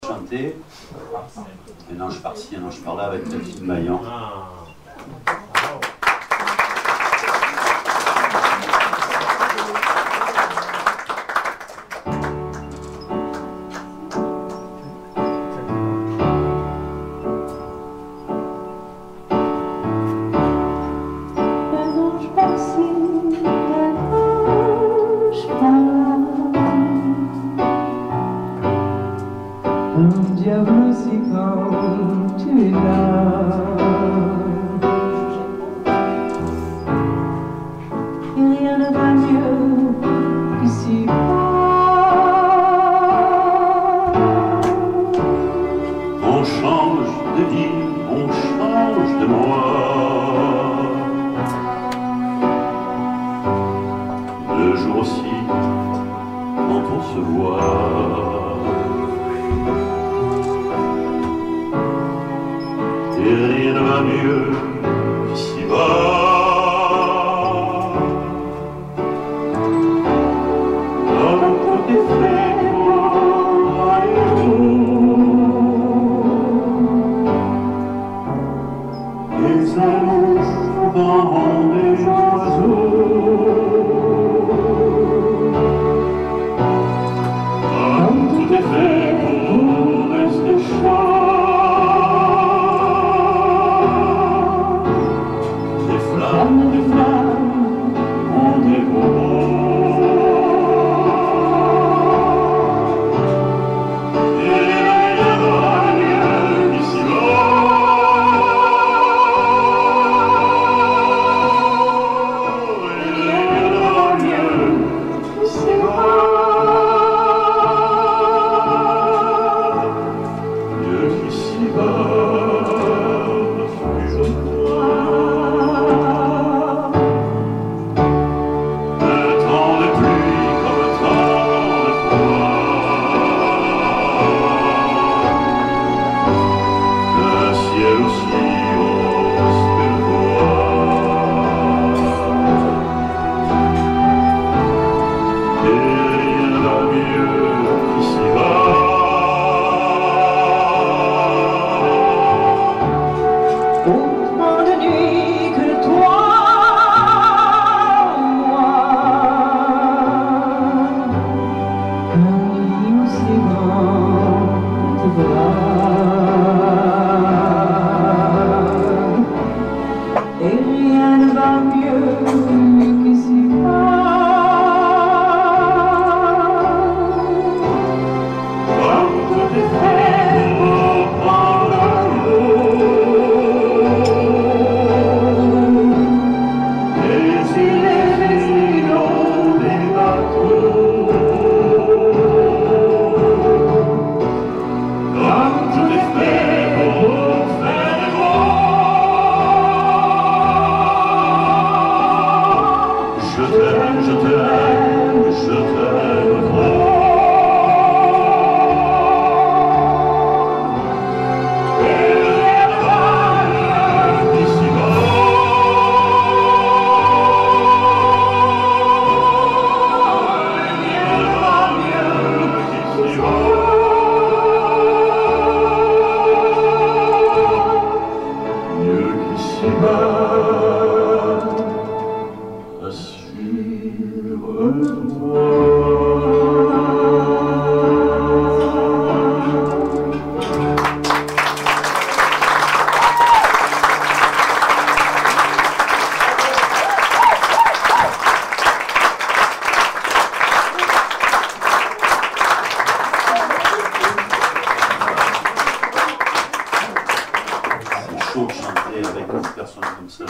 chanter un ange par-ci, un ange par-là avec Delphine Maillan. Un diable aussi quand tu es là, et rien ne va mieux qu'ici-bas. On change de vie, on change de moi. Le jour aussi, quand on se voit. Et rien ne va mieux qu'ici-bas. Comme tout est fait pour aller haut. Les amours dans des oiseaux. Comme tout est fait pour rester chaud. Avec une personne comme ça.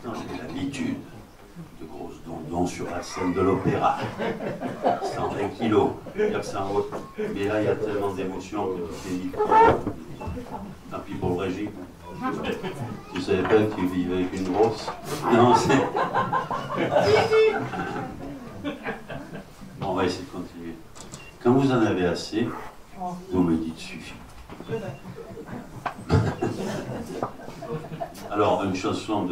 J'ai l'habitude de grosses dondons sur la scène de l'opéra. 120 kilos. Mais là, il y a tellement d'émotions que tu t'es dit. Tant pis pour le régime. Tu savais pas que tu vivais avec une grosse. Non, c'est. Bon, on va essayer de continuer. Quand vous en avez assez, vous me dites suffit. Alors, une chanson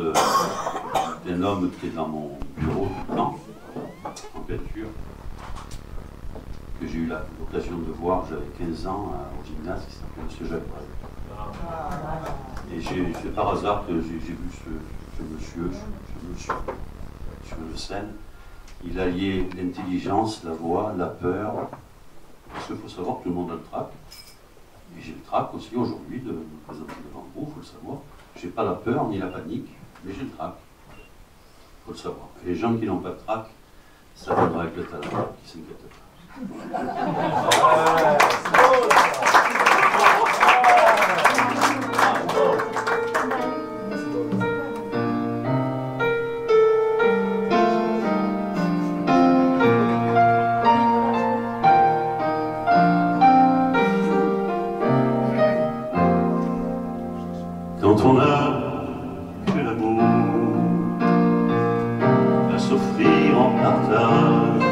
d'un homme qui est dans mon bureau tout le temps, en peinture. que j'ai eu l'occasion de voir, j'avais 15 ans au gymnase, qui s'appelait M. Jacques Brel. Et c'est par hasard que j'ai vu ce monsieur sur le scène. Il alliait l'intelligence, la voix, la peur. Parce qu'il faut savoir que tout le monde a le trac. Et j'ai le trac aussi aujourd'hui de me présenter devant vous, il faut le savoir. Je n'ai pas la peur ni la panique, mais j'ai le trac. Il faut le savoir. Et les gens qui n'ont pas de trac, ça viendra avec le talent, qui ne s'inquiètent pas. Quand on a que l'amour à s'offrir en partage,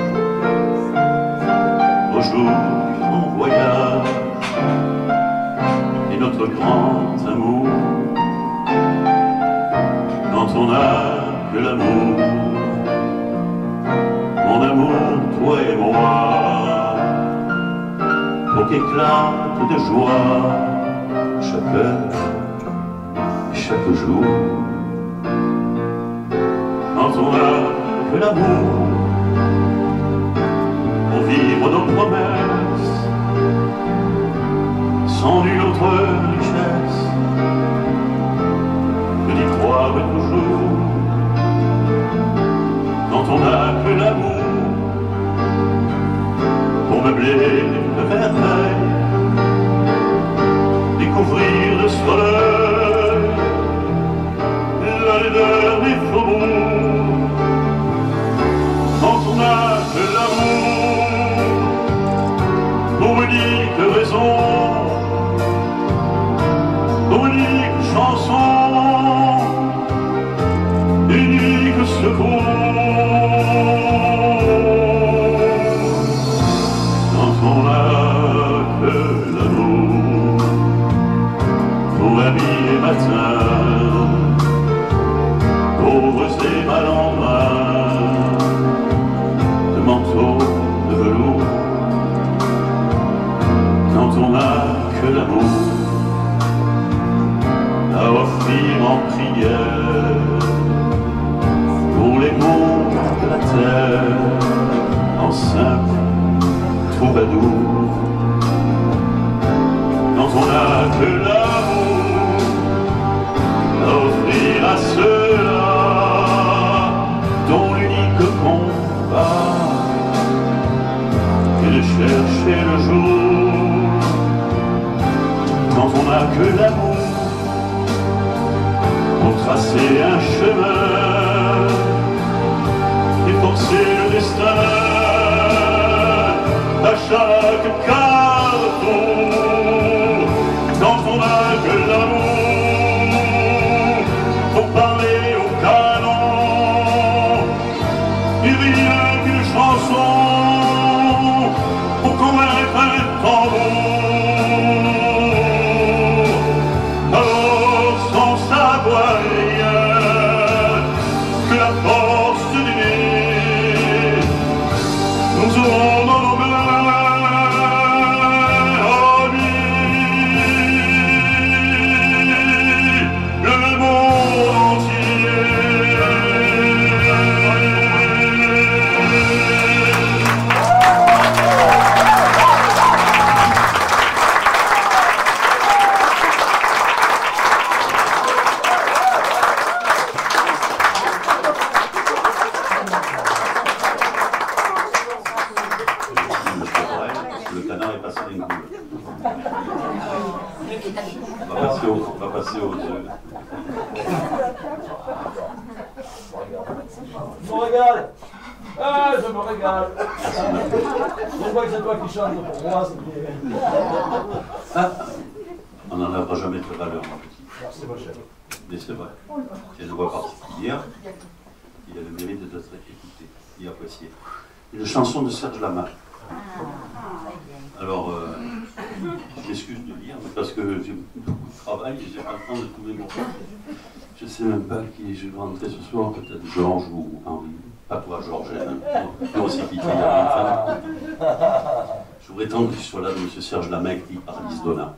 nos jours en voyage et notre grand amour, quand on a que l'amour, mon amour, toi et moi, pour qu'éclate de joie chaque heure, chaque jour, quand on a que l'amour, pour vivre nos promesses, sans nulle autre richesse que d'y croire toujours, quand on a que l'amour, pour meubler le merveille, découvrir le soleil, la laideur des faubourgs, quand on a que l'amour, pour unique raison, pour unique chanson, unique secours, quand on a que l'amour, pour habiller matin, pauvres et malandrins, de manteaux de velours, quand on n'a que l'amour à offrir en prière pour les mots de la terre, en simple troubadour, quand on n'a que l'amour à offrir à ceux-là dont l'unique combat est de chercher le jour, quand on n'a que l'amour pour tracer un chemin et forcer le destin à chaque carrefour, quand on n'a que l'amour pour parler au canon et rien qu'une chanson pour convaincre un tambour, alors sans savoir rien que la force d'aimer, nous aurons dans nos mains on va passer au jeu. Je me régale. Ah, je me régale. Je vois que c'est toi qui chantes pour moi. On n'en aura jamais de valeur, mon petit. Merci, mon cher. Mais c'est vrai. C'est une voix particulière. Il a le mérite d'être écouté et apprécié. Une chanson de Serge Lama. Alors, je m'excuse de lire, mais parce que j'ai beaucoup de travail et j'ai pas le temps de tous mes mots. Je ne sais même pas qui je vais rentrer ce soir, peut-être Georges ou Henri. Pas toi, Georges, hein. On s'est quitté il y a 20 ans. Je voudrais tant que tu sois là de M. Serge Lamecti par Alice Donna.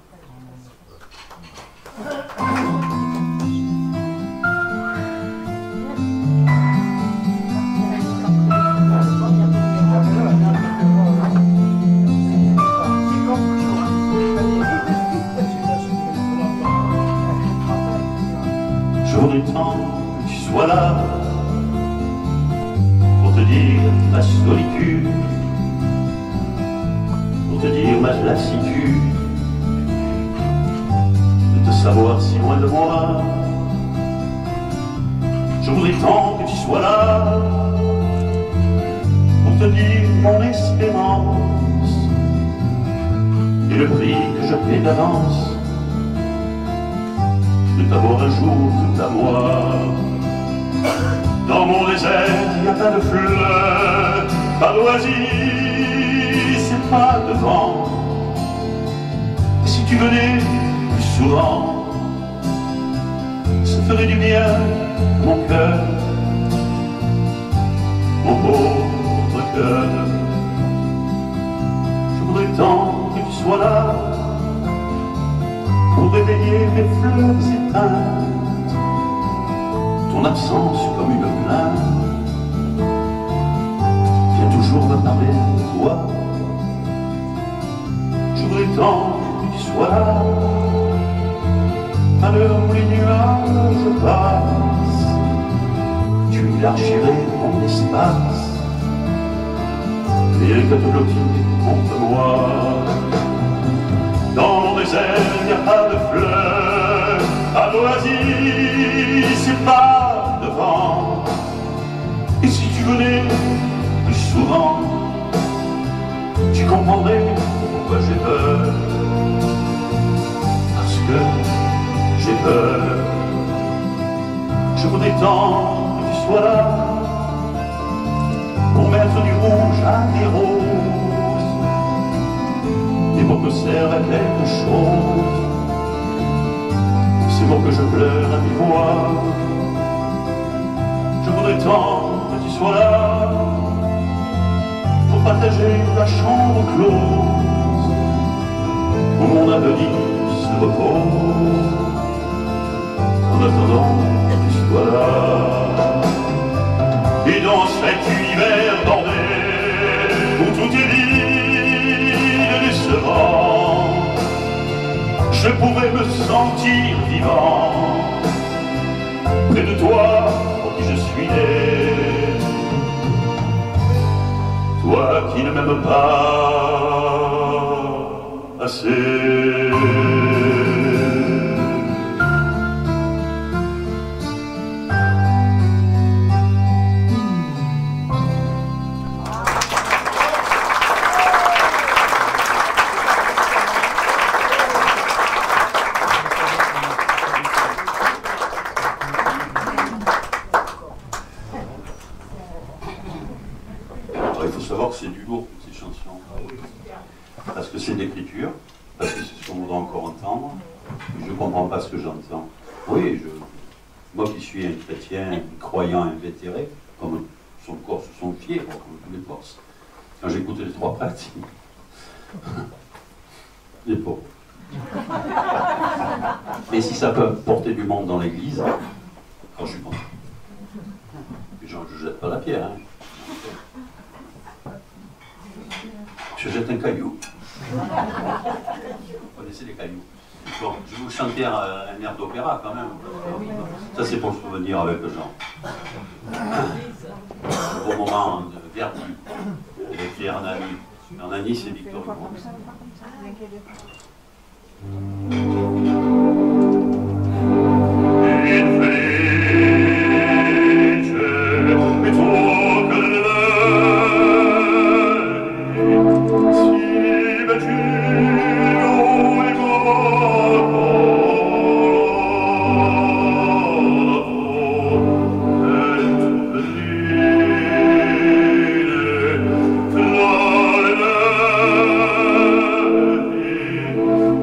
Je voudrais tant que tu sois là pour te dire ma solitude, pour te dire ma lassitude, de te savoir si loin de moi. Je voudrais tant que tu sois là pour te dire mon espérance et le prix que je paie d'avance de t'avoir un jour tout à moi. Dans mon désert, il n'y a pas de fleurs, pas d'oasis, c'est pas de vent. Et si tu venais plus souvent, ça ferait du bien à mon cœur, mon pauvre cœur. Je voudrais tant que tu sois là pour réveiller mes fleurs éteintes, ton absence comme une plainte vient toujours me parler de toi. Je voudrais tant que tu sois là, à l'heure où les nuages passent, tu élargirais mon espace, et que te bloquer contre moi. Dans mon désert, il n'y a pas de fleurs, pas d'oasis, c'est pas de vent. Et si tu venais plus souvent, tu comprendrais pourquoi j'ai peur. Parce que j'ai peur. Je voudrais tant que tu sois là pour mettre du rouge à tes roses et pour que serve à quelque chose. C'est pour que je pleure à mi-voix. Je voudrais tant que tu sois là pour partager la chambre close où mon avenir se repose. En attendant que tu sois là, et dans cet univers bordé où tout est vide et décevant, je pourrais me sentir vivant près de toi pour qui je suis né. Toi qui ne m'aimes pas assez. Il faut savoir que c'est du lourd, toutes ces chansons. Parce que c'est de l'écriture, parce que c'est ce qu'on voudrait encore entendre. Je ne comprends pas ce que j'entends. Oui, moi qui suis un chrétien, croyant invétéré, comme son Corse sont fiers, comme tous les Corses, quand j'écoutais les trois prêtres, les pauvres. Mais si ça peut porter du monde dans l'église, quand je suis content. Je ne jette pas la pierre, hein. Je jette un caillou. Vous connaissez les cailloux. Bon, je vais vous chanter un air d'opéra quand même. Ça c'est pour le souvenir avec Jean. Un beau moment de Verdi avec Hernani. Hernani c'est Victor Hugo.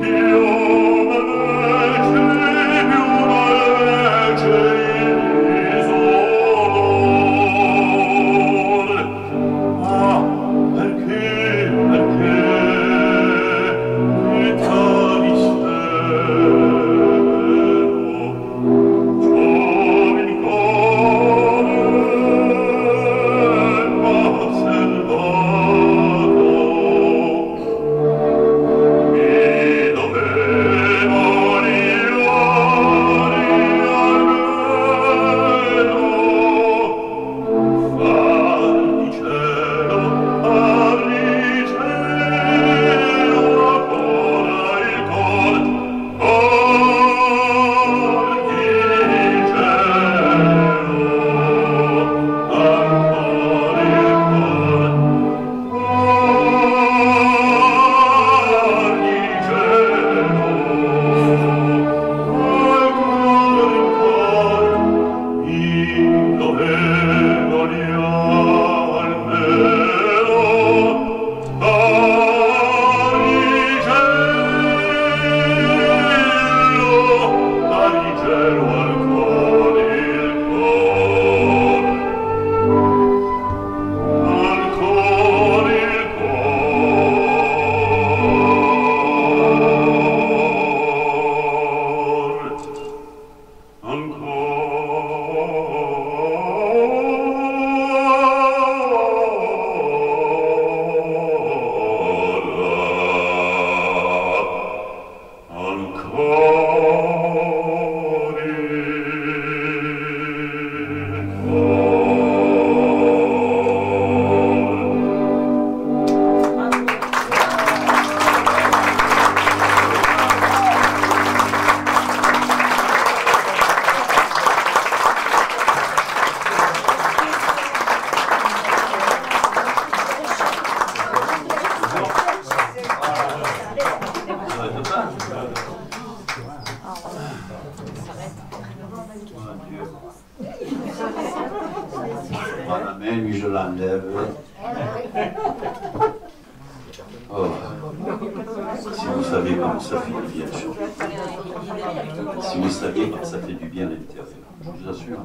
Io je l'enlève. Oh, si vous savez comme ça fait du bien, si vous saviez comme ça fait du bien à l'intérieur, je vous assure.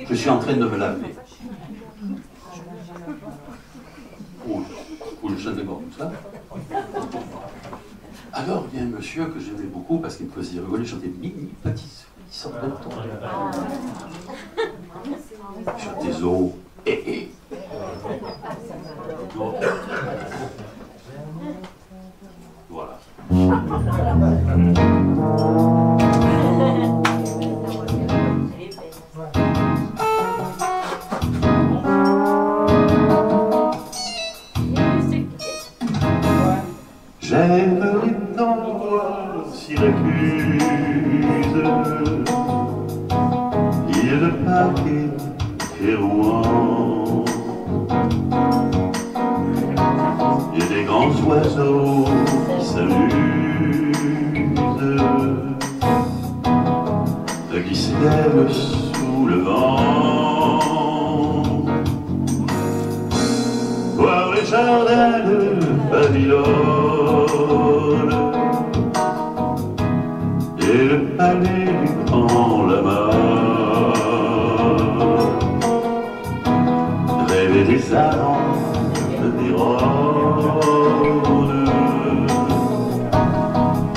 Je suis en train de me laver. Ou je chante encore tout ça. Alors, il y a un monsieur que j'aimais beaucoup parce qu'il me faisait rigoler, il chantait Mini Petit sort de ton. Sur tes os, Voilà. J'aimerais tant voir Syracuse, île de Paquet et Rouen. Il y a des grands oiseaux qui s'amusent à glisser d'ailes sous le vent. Voir les jardins de Babylone et le palais du grand Lama. Rêver des amants, des rônes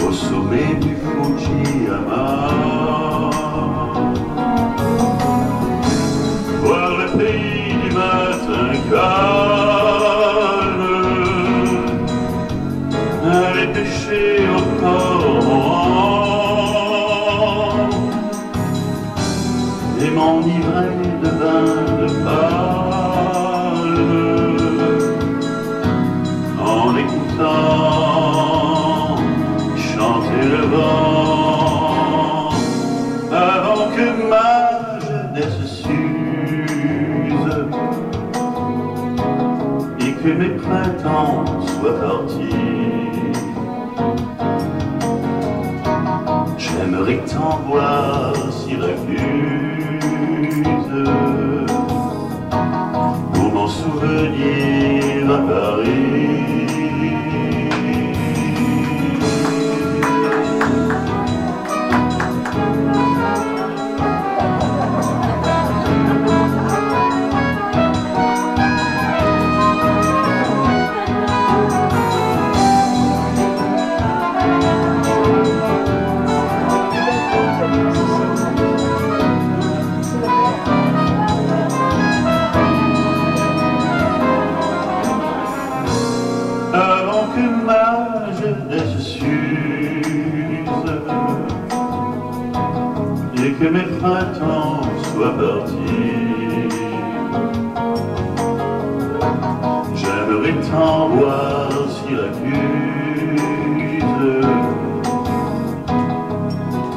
au sommet du Fujiyama. Voir le pays du matin calme, aller pêcher au cormoran et m'enivrer de vin de palme en écoutant chanter le vent avant que ma jeunesse s'use et que mes printemps soient partis. J'aimerais tant voir Syracuse pour m'en souvenir à Paris. Avant que ma jeunesse s'use et que mes printemps soient partis, j'aimerais tant voir Syracuse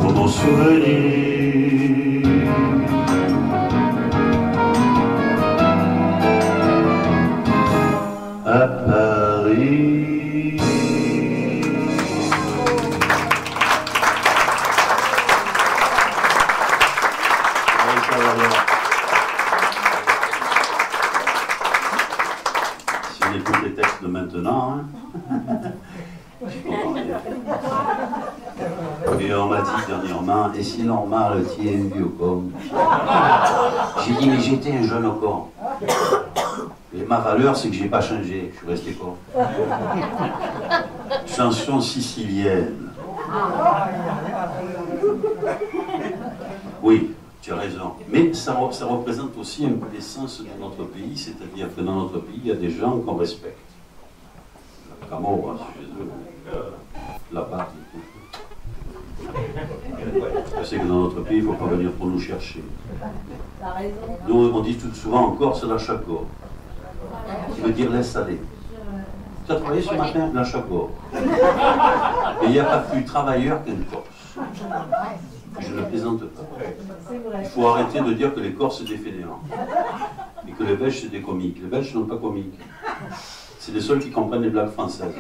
pour mon souvenir à Paris. Si on écoute les textes de maintenant, hein. Et on m'a dit dernièrement, et c'est normal, tu es un vieux con. J'ai dit, mais j'étais un jeune con. Et ma valeur, c'est que j'ai pas changé, je suis resté con. Chanson sicilienne. Oui, tu as raison. Mais ça représente aussi un peu l'essence de notre pays, c'est-à-dire que dans notre pays, il y a des gens qu'on respecte. Camorra, chez eux, là-bas. Je sais que dans notre pays, il ne faut pas venir pour nous chercher. Nous, on dit tout souvent encore, c'est la chacor, qui veut dire laisse aller. Tu as travaillé ce matin? La chacor. Et il n'y a pas plus travailleur qu'un Corse. Je ne plaisante pas. Il faut arrêter de dire que les Corses c'est des fainéants. Et que les Belges c'est des comiques. Les Belges ne sont pas comiques. C'est les seuls qui comprennent les blagues françaises.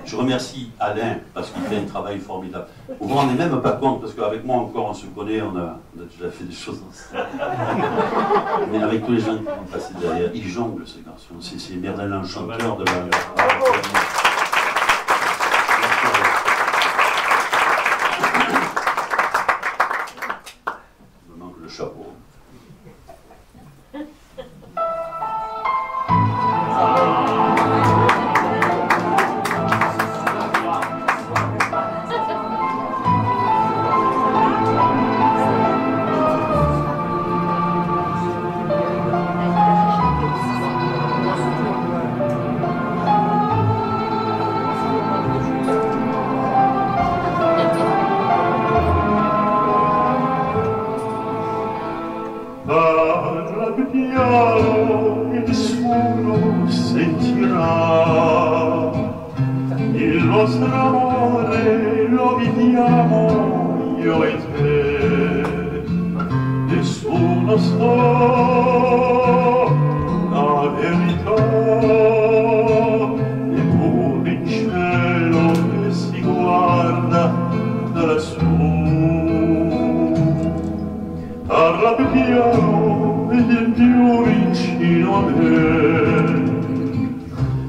Je remercie Alain parce qu'il fait un travail formidable. Vous vous rendez même pas compte, parce qu'avec moi encore on se connaît, on a déjà fait des choses ensemble. Mais avec tous les gens qui vont passer derrière, il jongle ce garçon. C'est Merlin chanteur de la... Il me manque le chapeau. Il nostro amore lo viviamo io e te, nessuno sa la verità, neppure in cielo che si guarda da lassù. Parla piano e vieni più vicino a me,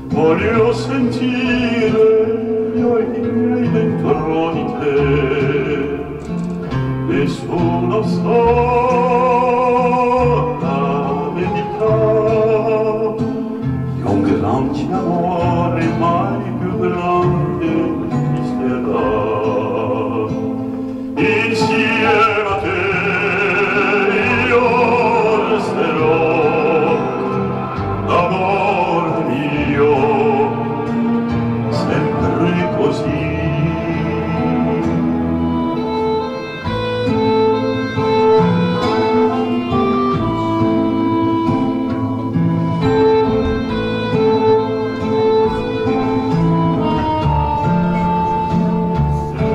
voglio sentire io i miei dentro di te, nessuno sa la verità, di un grande amore mai più grande esisterà. Insieme a te io resterò, amore mio, sempre così.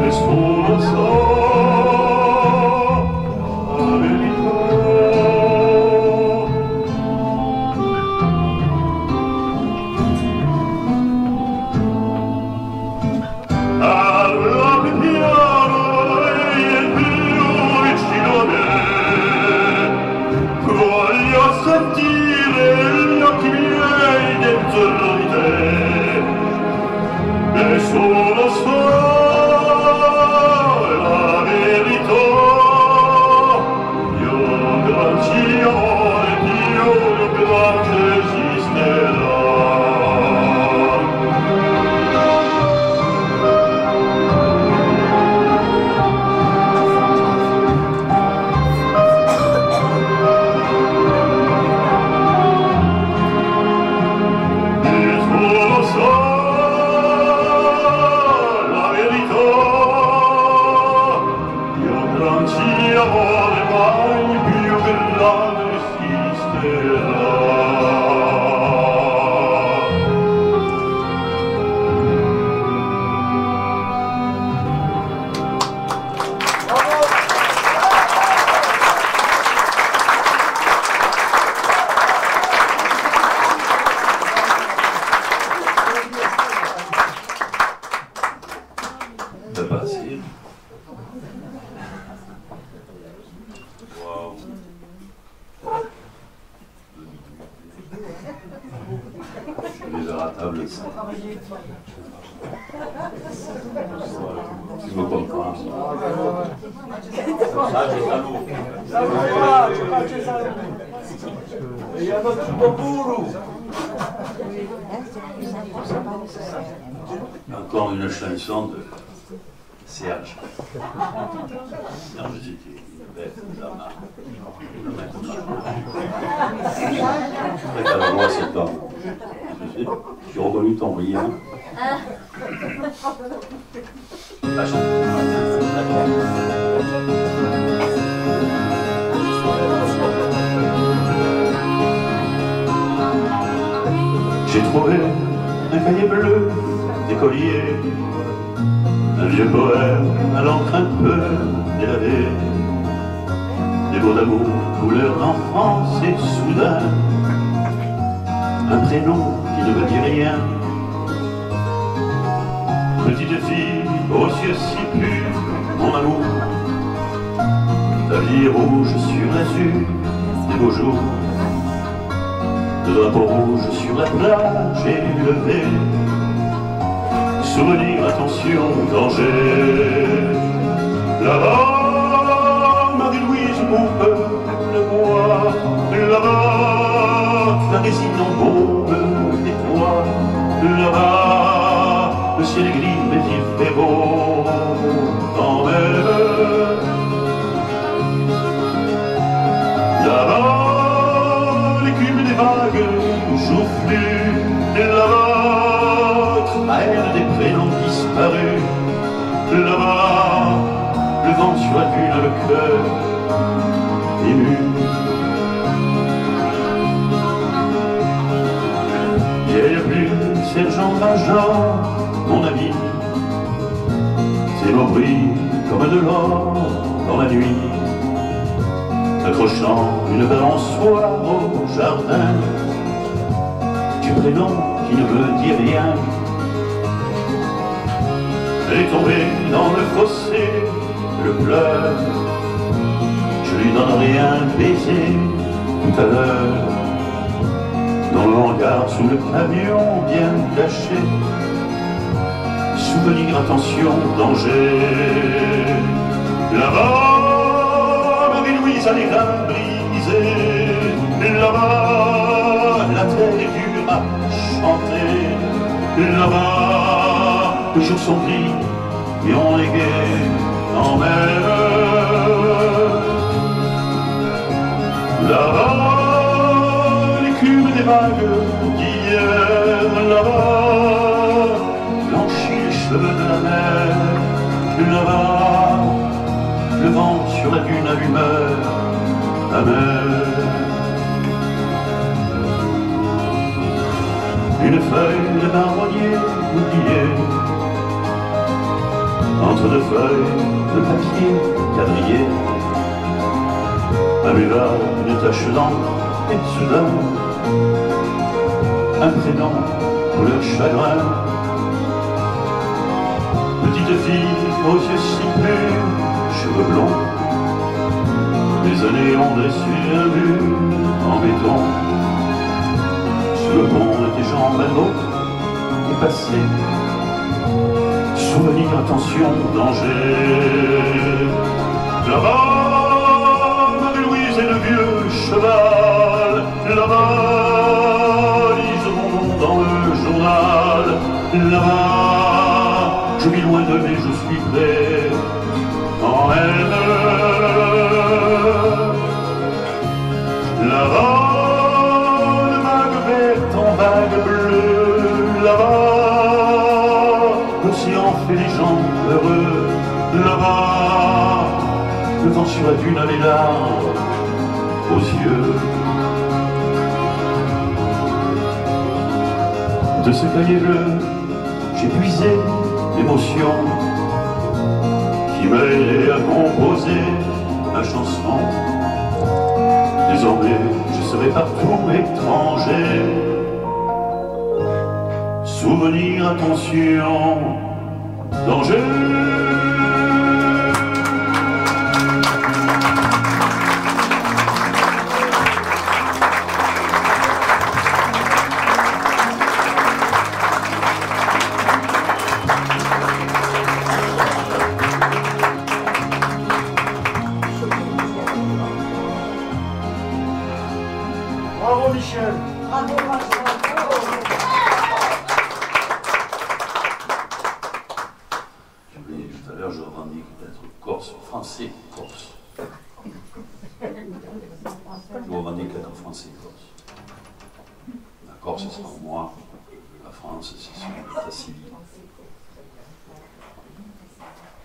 Nessuno sa la verità. Parla piano e più vicino a me, voglio sentire gli occhi miei dentro di te, nessuno sa la verità, io grande amore più grande esisterà. Nessuno sa la verità, io grande amore mai più grande esisterà. De passer. Waouh. Je suis déjà à table ici. Tu me comprends. Ah, j'ai ta loup. E io non tutto puro. Encore une chanson de Serge. Serge, c'était une belle dame. Une main consciente. Après, t'as la voix, c'est toi. J'ai reconnu ton rire. La J'ai trouvé un cahier bleu, des colliers, un vieux poème à l'encre un peu délavée, des mots d'amour, couleur d'enfance et soudain, un prénom qui ne me dit rien, Petite fille aux yeux si purs, mon amour, ta vie rouge sur l'azur des beaux jours, le drapeau rouge sur la plage élevé. Souvenir, attention, danger. Là-bas, Marie-Louise coupe le bois. Là-bas, la résine embaume les toits. Là-bas, le ciel est gris, mais il fait beau quand même. Là-bas, l'écume des vagues joufflues. Là-bas, traîne des prénoms disparus. Là-bas, le vent sur la dune a le cœur ému. Vieille plume, sergent Valjean, mon ami, tes mots brillent comme de l'or dans la nuit, accrochant une balançoire au jardin, du prénom qui ne me dit rien. Elle est tombée dans le fossé, le pleure. Je lui donnerai un baiser tout à l'heure, dans le hangar sous le camion bien caché. Souvenir, attention, danger. Là-bas, Marie-Louise a les reins brisés. Là-bas, la terre est dure à chanter. Là-bas, les jours sont gris et on est gai quand même. Là-bas, l'écume des vagues d'hier. Là-bas, blanchit les cheveux de la mer. Là-bas, le vent sur la dune à l'humeur amère. Une feuille de marronnier oubliée, entre deux feuilles de papier quadrillé, un buvard, une tache d'encre, et soudain, un prénom couleur chagrin. Petite fille aux yeux si purs, cheveux blonds, les années ont dressé un mur en béton. Sur le pont de tes jambes, un autre est passé. Souvenir, attention, danger. Là-bas, Marie-Louise et le vieux cheval. Là-bas, lise mon nom dans le journal. Là-bas, je vis loin d'eux mais je suis prêt quand même. Là-bas, en vague bleue, là-bas, l'océan fait les gens heureux. Là-bas, le vent sur la dune a les larmes aux yeux. De ce cahier bleu, j'ai puisé l'émotion qui m'a aidé à composer ma chanson. Désormais, je serai partout étranger. Souvenir, attention, danger. Bravo Michel. Bravo, bravo. Tout à l'heure, je revendique d'être corse, français, corse. Je revendique d'être français, corse. La Corse, c'est en moi. La France, c'est sur l'état civil.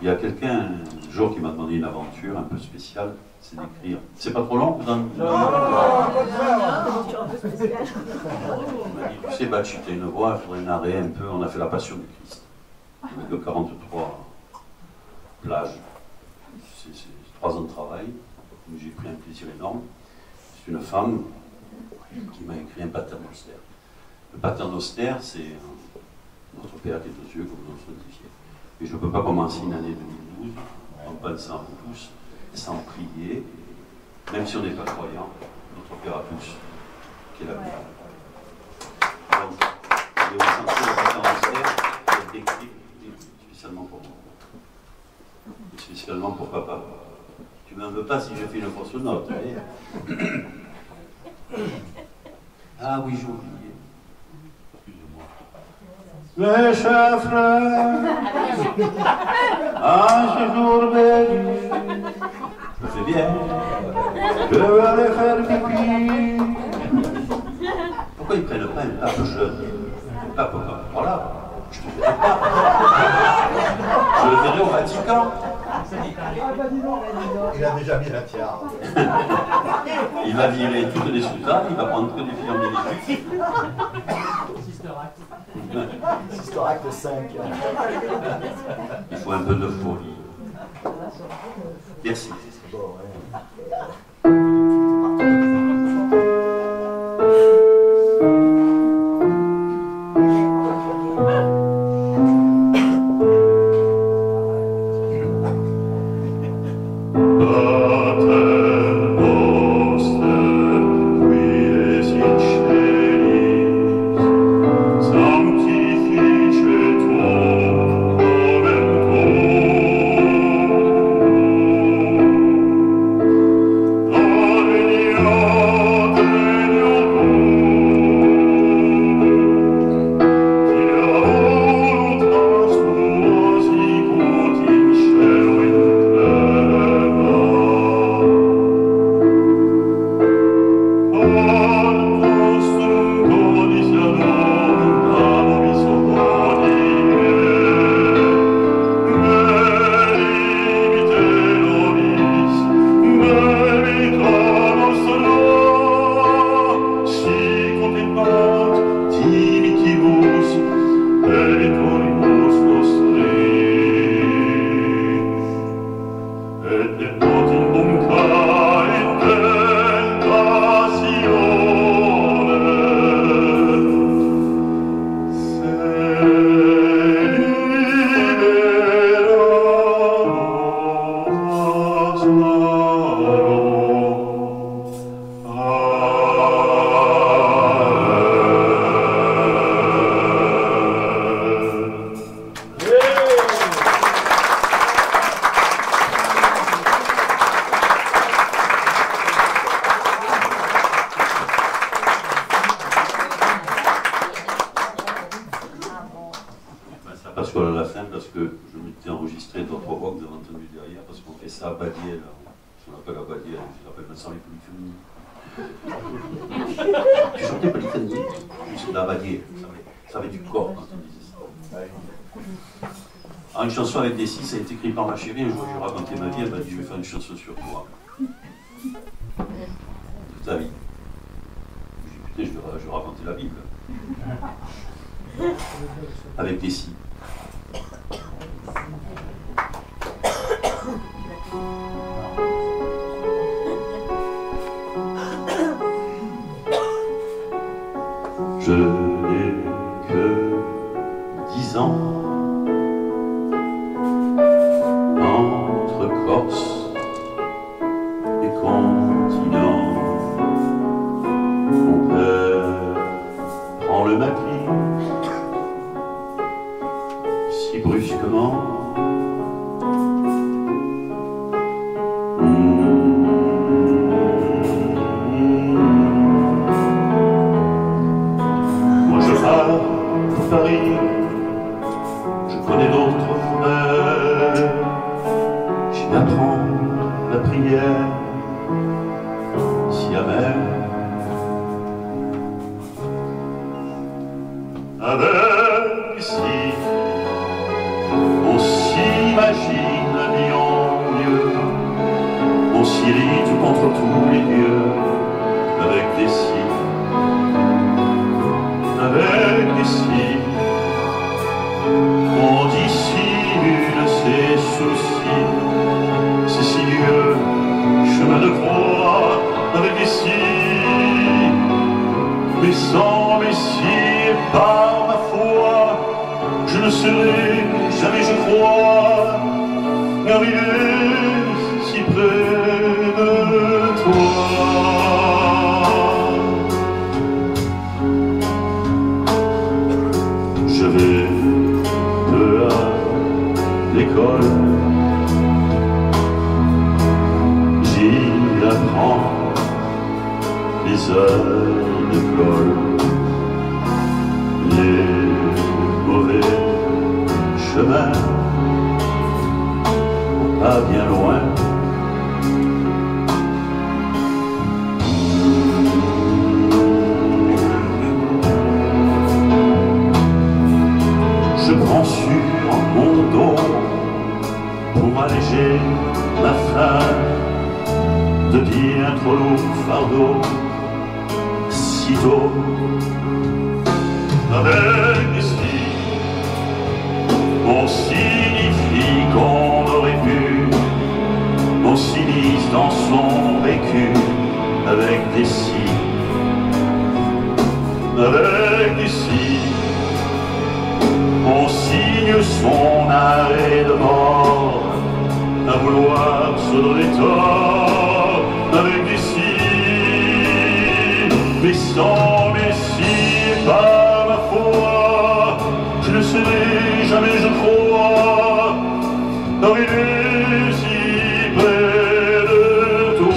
Il y a quelqu'un, un jour, qui m'a demandé une aventure un peu spéciale, c'est d'écrire. C'est pas trop long, vous en... Il m'a dit, tu sais, Bach, t'as une voix, il faudrait narrer un peu. On a fait la Passion du Christ, avec le 43 plages. C'est 3 ans de travail, où j'ai pris un plaisir énorme. C'est une femme qui m'a écrit un paternoster. Le paternoster, c'est notre Père qui est aux cieux, que vous nous sanctifiez. Et je ne peux pas commencer une année 2012 en pensant vous tous, sans prier, même si on n'est pas croyant, notre Père à tous, qui est la vie. Donc, je vais vous sentir le référentiel décrit spécialement pour moi. Et spécialement pour papa. Tu ne m'en veux pas si je fais une fausse note, mais... Ah oui, j'ai oublié. Excusez-moi. Mes chers frères, un séjour béni, Je fais bien. je vais aller faire pipi. Pourquoi ils ne prennent pas un pape jeune? Un pape comme voilà. Je ne verrai pas. Je le verrai au Vatican. Il a déjà mis la tiare. Il va virer toutes les soutanes, il va prendre que des filles en minuscule. Sister Act 5. Il faut un peu de folie. Merci. Bon, ouais. Parce qu'on a la fin, parce que je m'étais enregistré d'autres voix que vous avez entendues derrière, parce qu'on fait ça à Badiel, ce qu'on appelle à Badiel, je l'appelle maintenant les polyphonies. Tu chantais polyphonie, c'est la Badiel, ça avait du corps quand on disait ça. Alors, une chanson avec des six, ça a été écrit par ma chérie, un jour j'ai raconté ma vie, elle m'a dit je vais faire une chanson sur toi. Toute la vie. J'ai dit putain, je vais raconter la Bible. Avec des six. Je n'ai que 10 ans, entre Corse et continent. Mon père prend le maquis si brusquement. Paris, je connais d'autres frères, j'y apprends la prière, si amère. Avec ici, on s'imagine la vie en mieux, on s'irrite contre tous les dieux, avec des signes, avec des signes. On dissimule ses soucis, c'est sinueux, chemin de croix, avec des signes, mais sans messie et par ma foi, ne serai jamais, je crois, arrivé si près de toi. Je vais de à l'école, j'y apprends les heures de colle, les mauvais chemins, pas bien loin. Je prends sur mon dos pour alléger ma faim de bien trop lourd fardeau, sitôt avec des signes, on signifie qu'on aurait pu, on s'immisce dans son vécu avec des signes, avec des signes. On signe son arrêt de mort, à vouloir se donner tort, avec des signes, mais sans messie, par ma foi, je ne serai jamais, je crois, arrivé si près de toi.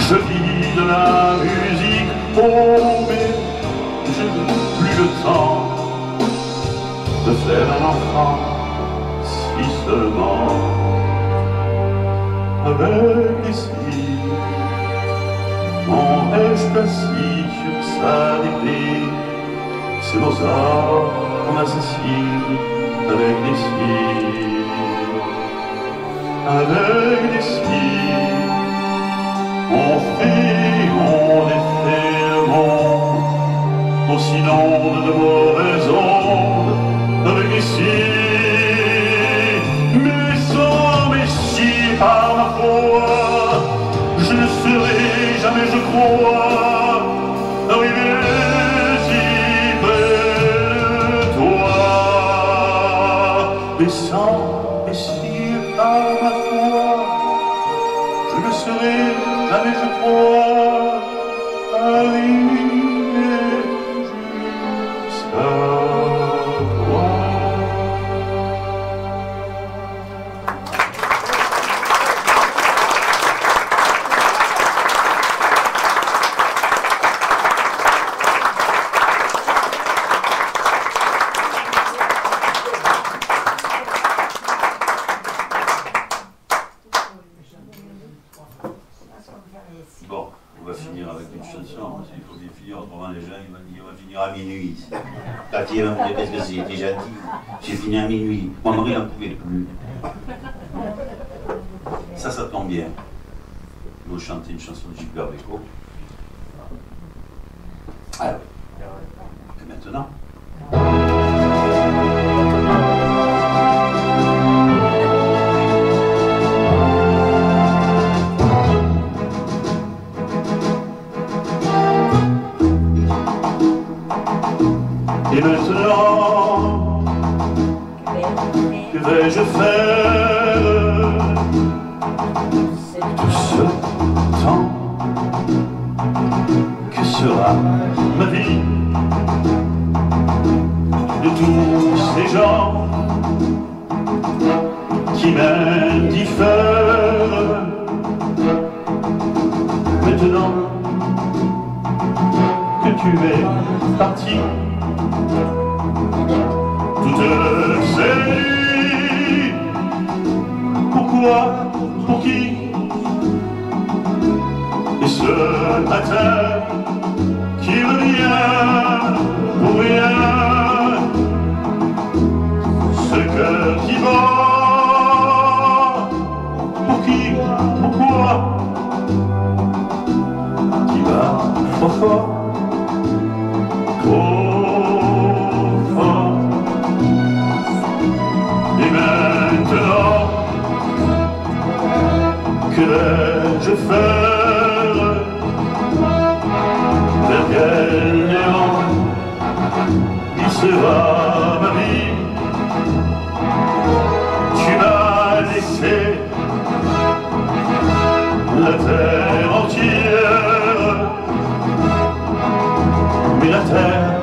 Je vis de la musique, oh mais je n'ai plus le temps de faire un enfant, si seulement avec des signes, on reste assis sur sa dépée, c'est Mozart qu'on assassine avec des signes, avec des signes. On fait, on défait le monde, on s'inonde de mauvaises ondes, avec des signes, mais sans messie, par ma foi, je ne serai jamais, je crois, arrivé si près de toi, mais sans messie, par ma foi, je ne serai jamais, je crois, arrivé jusqu'à toi. Bon, on va finir avec une chanson, parce qu'il faut bien finir, autrement les gens ils vont finir à minuit. Tati va me dire qu'est-ce que c'est, t'es gentil, j'ai fini à minuit, mon mari n'en pouvait plus. Ça tombe bien. Je vais vous chanter une chanson de Gilbert Bécaud. Alors, et maintenant et maintenant, que vais-je faire tout ce temps? Que sera ma vie de tous ces gens qui m'indiffèrent? Maintenant que tu es parti, toutes ces nuits, pourquoi pour qui? Et ce matin qui revient pour rien, ce cœur qui bat, pour qui? Pourquoi? Qui bat trop fort, trop fort. Et maintenant, que vais-je faire? Vers quel néant glissera ma vie? Tu m'as laissé la terre entière, mais la terre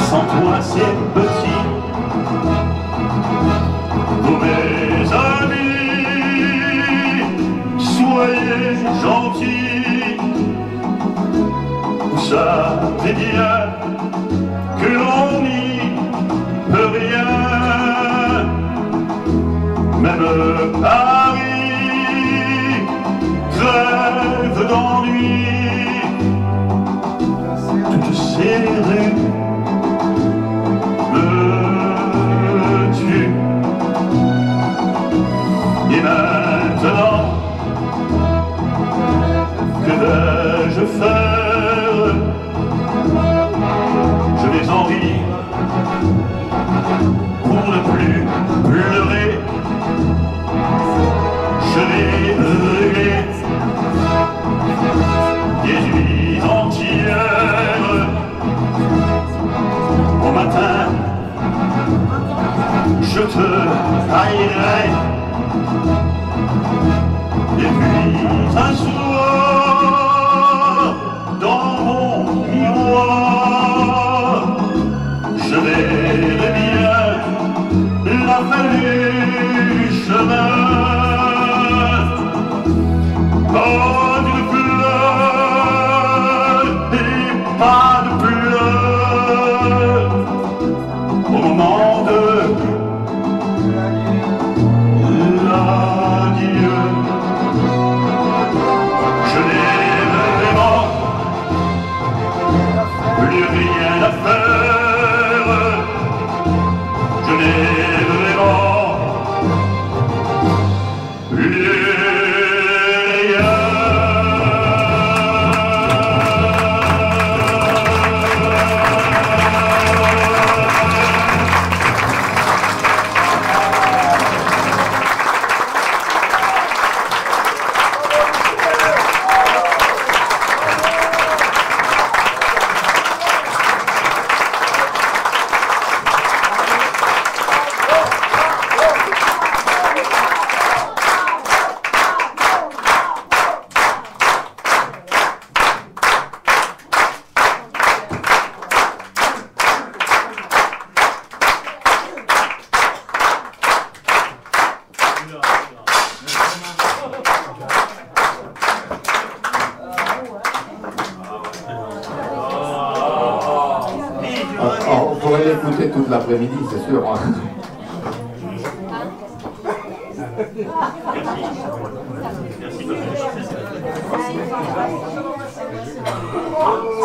sans toi c'est petit. Vous mes amis, soyez gentils, vous savez bien que l'on n'y peut rien, même Paris crève d'ennui. Toutes ces rues me tuent. Et maintenant, que vais-je faire? Je vais en rire pour ne plus pleurer. Je vais rêver des nuits entières. Au matin, je te haïrai. Et puis un soir, dans mon miroir, je verrai bien la vallée du chemin. Pas de pleurs et pas de pleurs au moment de l'adieu. Je n'ai vraiment plus rien à faire. Je n'ai vraiment plus rien. On pourrait l'écouter toute l'après-midi, c'est sûr. Hein.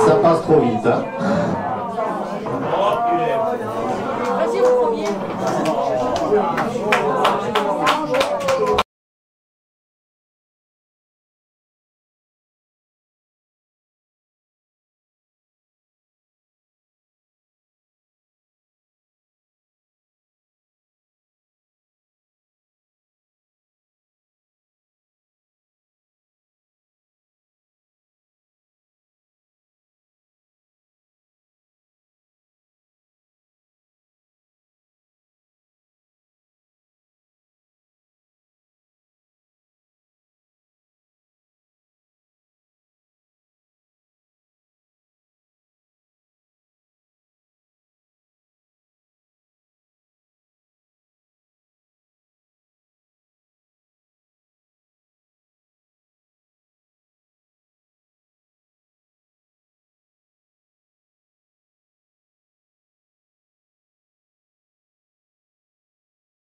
Ça passe trop vite. Hein.